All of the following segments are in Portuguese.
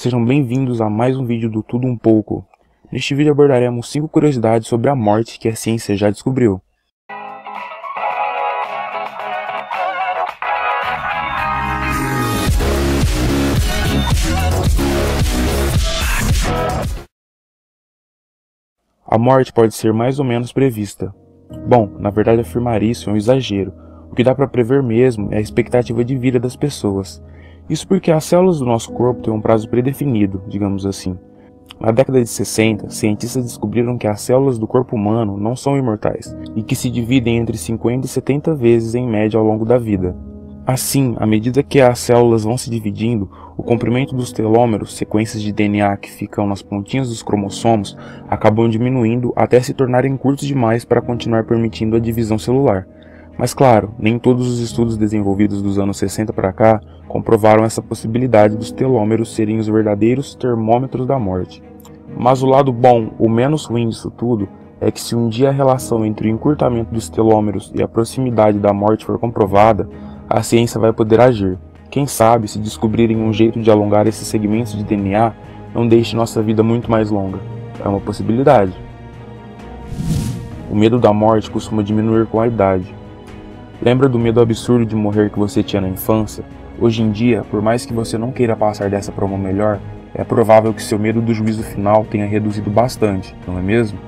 Sejam bem-vindos a mais um vídeo do Tudo Um Pouco. Neste vídeo abordaremos 5 curiosidades sobre a morte que a ciência já descobriu. A morte pode ser mais ou menos prevista. Bom, na verdade afirmar isso é um exagero. O que dá para prever mesmo é a expectativa de vida das pessoas. Isso porque as células do nosso corpo têm um prazo predefinido, digamos assim. Na década de 60, cientistas descobriram que as células do corpo humano não são imortais e que se dividem entre 50 e 70 vezes em média ao longo da vida. Assim, à medida que as células vão se dividindo, o comprimento dos telômeros, sequências de DNA que ficam nas pontinhas dos cromossomos, acabam diminuindo até se tornarem curtos demais para continuar permitindo a divisão celular. Mas claro, nem todos os estudos desenvolvidos dos anos 60 para cá comprovaram essa possibilidade dos telômeros serem os verdadeiros termômetros da morte. Mas o lado bom, ou menos ruim disso tudo, é que se um dia a relação entre o encurtamento dos telômeros e a proximidade da morte for comprovada, a ciência vai poder agir. Quem sabe, se descobrirem um jeito de alongar esses segmentos de DNA, não deixe nossa vida muito mais longa. É uma possibilidade. O medo da morte costuma diminuir com a idade. Lembra do medo absurdo de morrer que você tinha na infância? Hoje em dia, por mais que você não queira passar dessa para uma melhor, é provável que seu medo do juízo final tenha reduzido bastante, não é mesmo?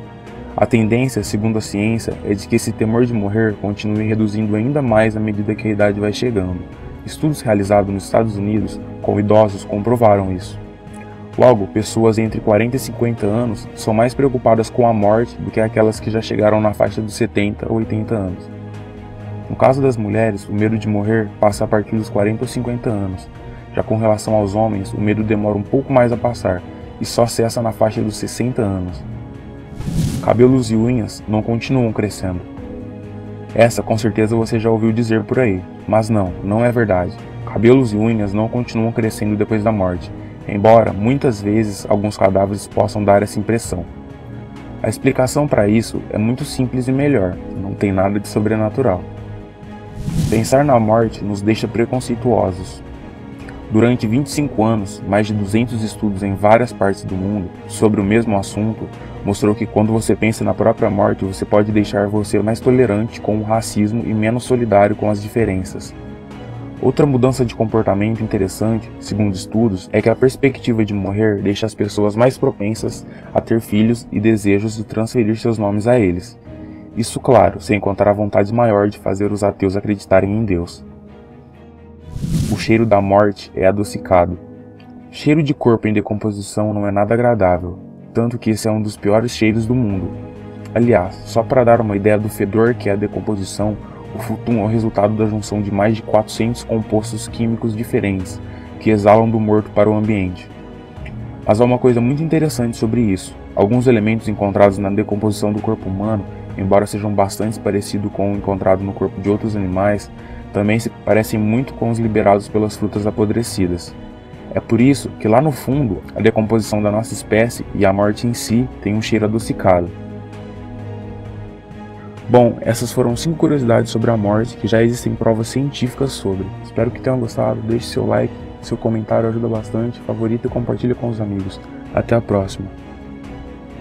A tendência, segundo a ciência, é de que esse temor de morrer continue reduzindo ainda mais à medida que a idade vai chegando. Estudos realizados nos Estados Unidos com idosos comprovaram isso. Logo, pessoas entre 40 e 50 anos são mais preocupadas com a morte do que aquelas que já chegaram na faixa dos 70 ou 80 anos. No caso das mulheres, o medo de morrer passa a partir dos 40 ou 50 anos. Já com relação aos homens, o medo demora um pouco mais a passar e só cessa na faixa dos 60 anos. Cabelos e unhas não continuam crescendo. Essa com certeza você já ouviu dizer por aí, mas não é verdade. Cabelos e unhas não continuam crescendo depois da morte, embora muitas vezes alguns cadáveres possam dar essa impressão. A explicação para isso é muito simples e melhor, não tem nada de sobrenatural. Pensar na morte nos deixa preconceituosos. Durante 25 anos, mais de 200 estudos em várias partes do mundo sobre o mesmo assunto mostrou que quando você pensa na própria morte, você pode deixar você mais tolerante com o racismo e menos solidário com as diferenças. Outra mudança de comportamento interessante, segundo estudos, é que a perspectiva de morrer deixa as pessoas mais propensas a ter filhos e desejos de transferir seus nomes a eles. Isso, claro, sem contar a vontade maior de fazer os ateus acreditarem em Deus. O cheiro da morte é adocicado. Cheiro de corpo em decomposição não é nada agradável, tanto que esse é um dos piores cheiros do mundo. Aliás, só para dar uma ideia do fedor que é a decomposição, o futum é o resultado da junção de mais de 400 compostos químicos diferentes, que exalam do morto para o ambiente. Mas há uma coisa muito interessante sobre isso. Alguns elementos encontrados na decomposição do corpo humano, embora sejam bastante parecidos com o encontrado no corpo de outros animais, também se parecem muito com os liberados pelas frutas apodrecidas. É por isso que lá no fundo, a decomposição da nossa espécie e a morte em si tem um cheiro adocicado. Bom, essas foram 5 curiosidades sobre a morte que já existem provas científicas sobre. Espero que tenham gostado, deixe seu like, seu comentário ajuda bastante, favorita e compartilhe com os amigos. Até a próxima!